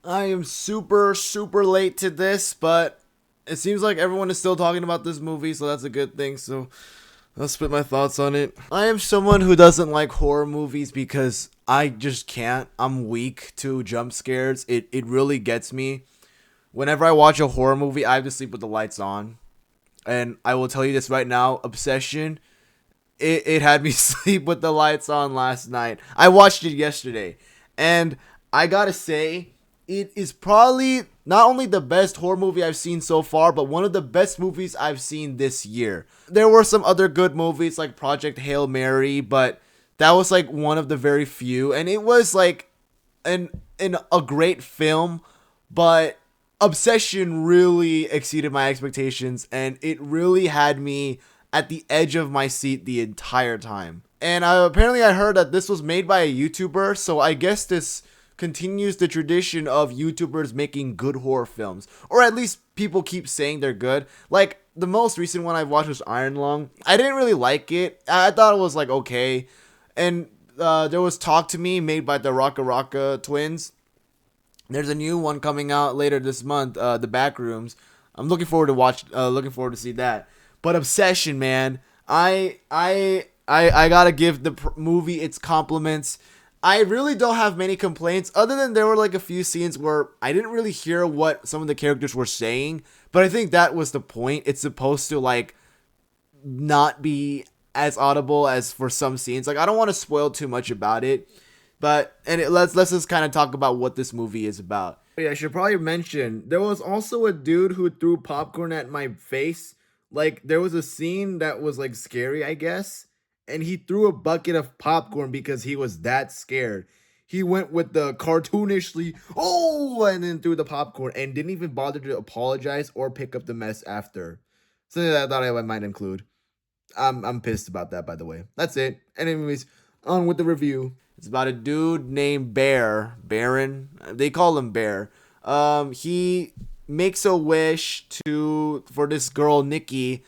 I am super, super late to this, but it seems like everyone is still talking about this movie, so that's a good thing. So I'll spit my thoughts on it. I am someone who doesn't like horror movies because I just can't. I'm weak to jump scares. It really gets me. Whenever I watch a horror movie, I have to sleep with the lights on. And I will tell you this right now, Obsession, it had me sleep with the lights on last night. I watched it yesterday. And I gotta say, it is probably not only the best horror movie I've seen so far, but one of the best movies I've seen this year. There were some other good movies like Project Hail Mary, but that was like one of the very few. And it was like an a great film, but Obsession really exceeded my expectations, and it really had me at the edge of my seat the entire time. And apparently I heard that this was made by a YouTuber, so I guess this continues the tradition of YouTubers making good horror films, or at least people keep saying they're good. Like the most recent one I've watched was Iron Lung. I didn't really like it. I thought it was like okay, and there was Talk to Me made by the Raka Raka twins. There's a new one coming out later this month, The Backrooms. I'm looking forward to see that. But Obsession, man, I gotta give the movie its compliments. I really don't have many complaints, other than there were like a few scenes where I didn't really hear what some of the characters were saying. But I think that was the point. It's supposed to like not be as audible as for some scenes. Like I don't want to spoil too much about it, but let's just kind of talk about what this movie is about. Yeah, I should probably mention there was also a dude who threw popcorn at my face. Like there was a scene that was like scary, I guess, and he threw a bucket of popcorn because he was that scared. He went with the cartoonishly, oh, and then threw the popcorn and didn't even bother to apologize or pick up the mess after. Something that I thought I might include. I'm pissed about that, by the way. That's it. Anyways, on with the review. It's about a dude named Baron. They call him Bear. He makes a wish to for this girl Nikki,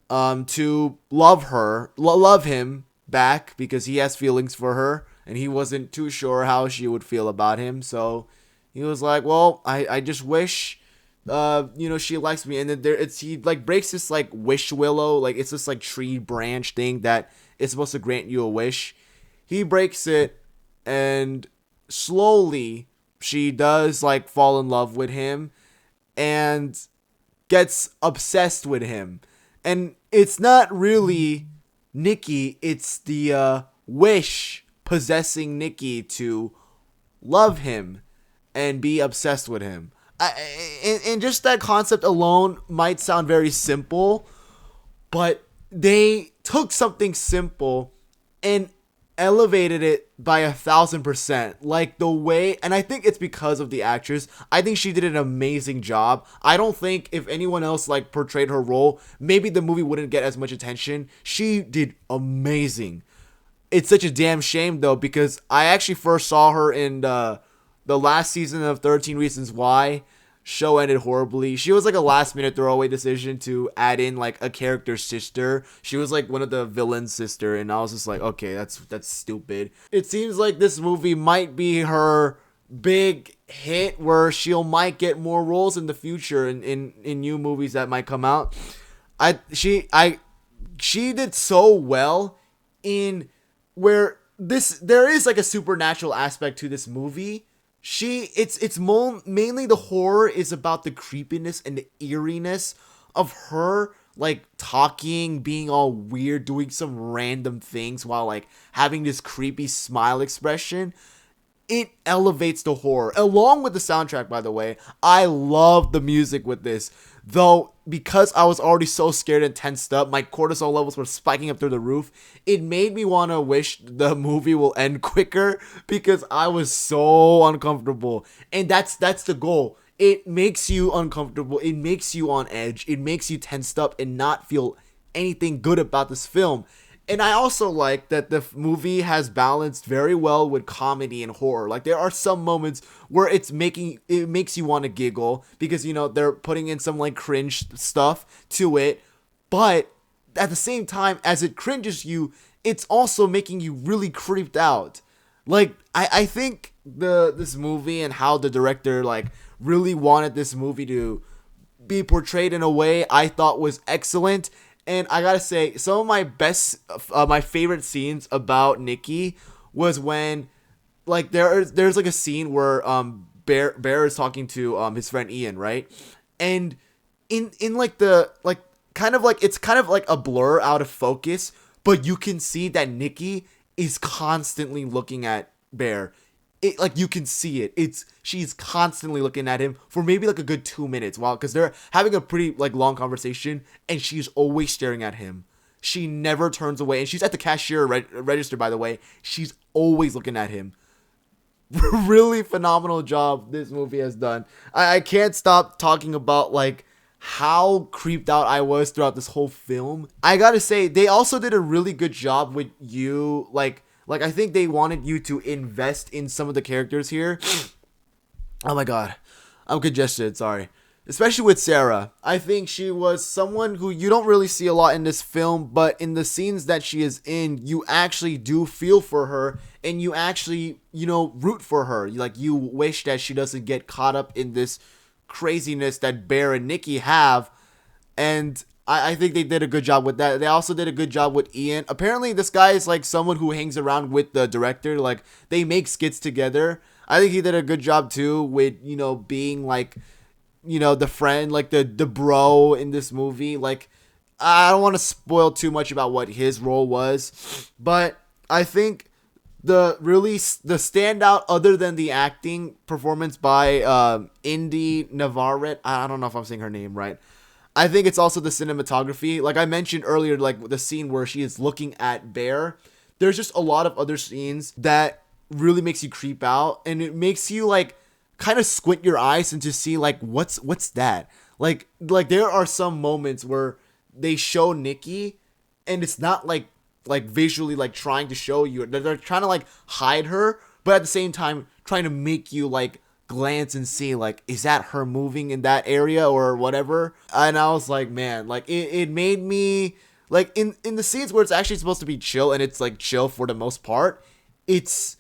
to love him back because he has feelings for her, and he wasn't too sure how she would feel about him. So he was like, "Well, I just wish." She likes me, and then he like breaks this like wish willow, like it's this like tree branch thing that is supposed to grant you a wish. He breaks it, and slowly she does like fall in love with him and gets obsessed with him. And it's not really Nikki, it's the wish possessing Nikki to love him and be obsessed with him. And just that concept alone might sound very simple, but they took something simple and elevated it by 1,000%. Like the way, and I think it's because of the actress. I think she did an amazing job. I don't think if anyone else like portrayed her role, maybe the movie wouldn't get as much attention. She did amazing. It's such a damn shame though, because I actually first saw her in the last season of 13 Reasons Why. Show ended horribly. She was like a last minute throwaway decision to add in like a character's sister. She was like one of the villain's sister, and I was just like, okay, that's stupid. It seems like this movie might be her big hit where she'll might get more roles in the future in new movies that might come out. She did so well in where there is like a supernatural aspect to this movie. Mainly the horror is about the creepiness and the eeriness of her like talking, being all weird, doing some random things while like having this creepy smile expression. It elevates the horror along with the soundtrack, by the way. I love the music with this, though, because I was already so scared and tensed up, my cortisol levels were spiking up through the roof. It made me want to wish the movie will end quicker because I was so uncomfortable. And that's the goal. It makes you uncomfortable, it makes you on edge, it makes you tensed up and not feel anything good about this film. And I also like that the movie has balanced very well with comedy and horror. Like there are some moments where it makes you want to giggle because they're putting in some like cringe stuff to it, but at the same time as it cringes you, it's also making you really creeped out. Like I think this movie and how the director like really wanted this movie to be portrayed in a way I thought was excellent. And I gotta say, some of my my favorite scenes about Nikki was when, like, there's like a scene where Bear is talking to his friend Ian, right? And in like the like kind of like it's kind of like a blur out of focus, but you can see that Nikki is constantly looking at Bear. It, like, you can see it. She's constantly looking at him for maybe like a good 2 minutes, while because they're having a pretty like long conversation, and she's always staring at him. She never turns away, and she's at the cashier register, by the way. She's always looking at him. Really phenomenal job this movie has done. I can't stop talking about like how creeped out I was throughout this whole film. I gotta say, they also did a really good job with you, like I think they wanted you to invest in some of the characters here. Oh my god, I'm congested, sorry. Especially with Sarah. I think she was someone who you don't really see a lot in this film, but in the scenes that she is in, you actually do feel for her, and you actually, root for her. Like, you wish that she doesn't get caught up in this craziness that Bear and Nikki have. And I think they did a good job with that. They also did a good job with Ian. Apparently, this guy is like someone who hangs around with the director. Like, they make skits together. I think he did a good job too with, being like, the friend, like the bro in this movie. Like, I don't want to spoil too much about what his role was, but I think the standout, other than the acting performance by Indy Navarrete, I don't know if I'm saying her name right. I think it's also the cinematography. Like I mentioned earlier, like the scene where she is looking at Bear. There's just a lot of other scenes that really makes you creep out, and it makes you like kind of squint your eyes and to see like what's that. Like there are some moments where they show Nikki, and it's not like visually like trying to show you. They're trying to like hide her, but at the same time trying to make you like glance and see like, is that her moving in that area or whatever. And I was like, man, like it made me like in the scenes where it's actually supposed to be chill, and it's like chill for the most part, it's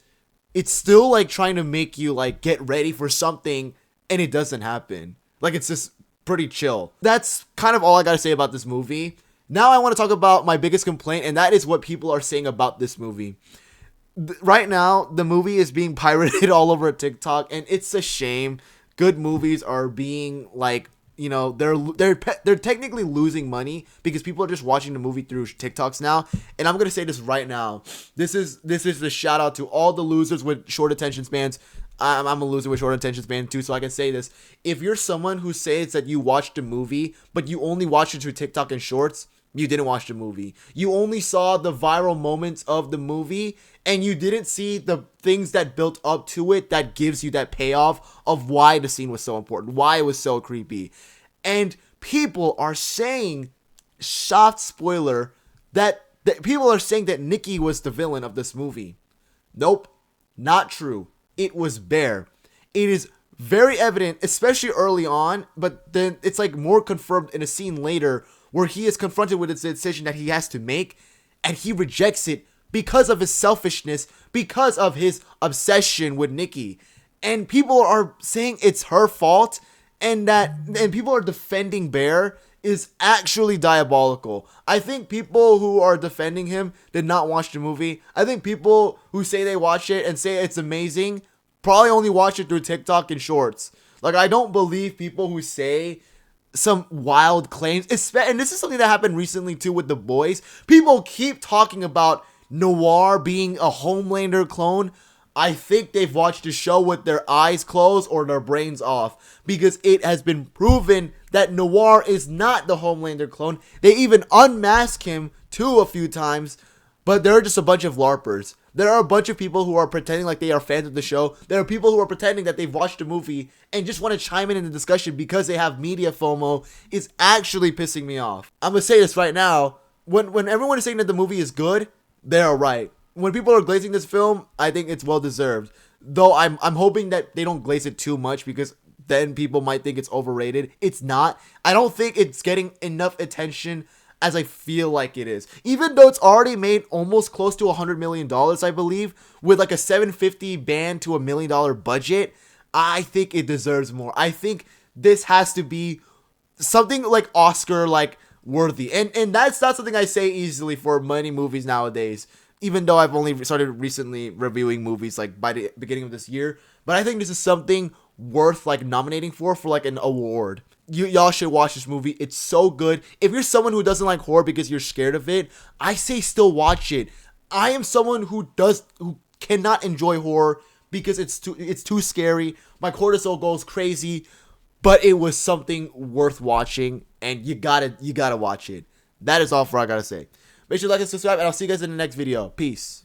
still like trying to make you like get ready for something, and it doesn't happen. Like, it's just pretty chill. That's kind of all I gotta say about this movie. Now I want to talk about my biggest complaint, and that is what people are saying about this movie. Right now, the movie is being pirated all over TikTok, and it's a shame. Good movies are being like, they're technically losing money because people are just watching the movie through TikToks now. And I'm gonna say this right now. This is the shout out to all the losers with short attention spans. I'm a loser with short attention span too, so I can say this. If you're someone who says that you watched a movie, but you only watched it through TikTok and Shorts, you didn't watch the movie. You only saw the viral moments of the movie, and you didn't see the things that built up to it that gives you that payoff of why the scene was so important, why it was so creepy. And people are saying, soft spoiler, that people are saying that Nikki was the villain of this movie. Nope, not true. It was Bear. It is very evident, especially early on, but then it's like more confirmed in a scene later where he is confronted with its decision that he has to make, and he rejects it because of his selfishness, because of his obsession with Nikki. And people are saying it's her fault, and people are defending Bear is actually diabolical. I think people who are defending him did not watch the movie. I think people who say they watched it and say it's amazing probably only watch it through TikTok and Shorts. Like, I don't believe people who say some wild claims, and this is something that happened recently too with The Boys. People keep talking about Noir being a Homelander clone. I think they've watched the show with their eyes closed or their brains off, because it has been proven that Noir is not the Homelander clone. They even unmask him too a few times, but they're just a bunch of LARPers. There are a bunch of people who are pretending like they are fans of the show. There are people who are pretending that they've watched the movie and just want to chime in the discussion because they have media FOMO. Is actually pissing me off. I'm going to say this right now. When everyone is saying that the movie is good, they're right. When people are glazing this film, I think it's well deserved. Though I'm hoping that they don't glaze it too much, because then people might think it's overrated. It's not. I don't think it's getting enough attention as I feel like it is. Even though it's already made almost close to $100 million, I believe, with like a 750 band to $1 million budget, I think it deserves more. I think this has to be something like Oscar like worthy. And that's not something I say easily for many movies nowadays. Even though I've only started recently reviewing movies like by the beginning of this year, but I think this is something worth like nominating for like an award. Y'all should watch this movie. It's so good. If you're someone who doesn't like horror because you're scared of it, I say still watch it. I am someone who cannot enjoy horror because it's too scary. My cortisol goes crazy, but it was something worth watching, and you gotta watch it. That is all for I gotta say. Make sure to like and subscribe, and I'll see you guys in the next video. Peace.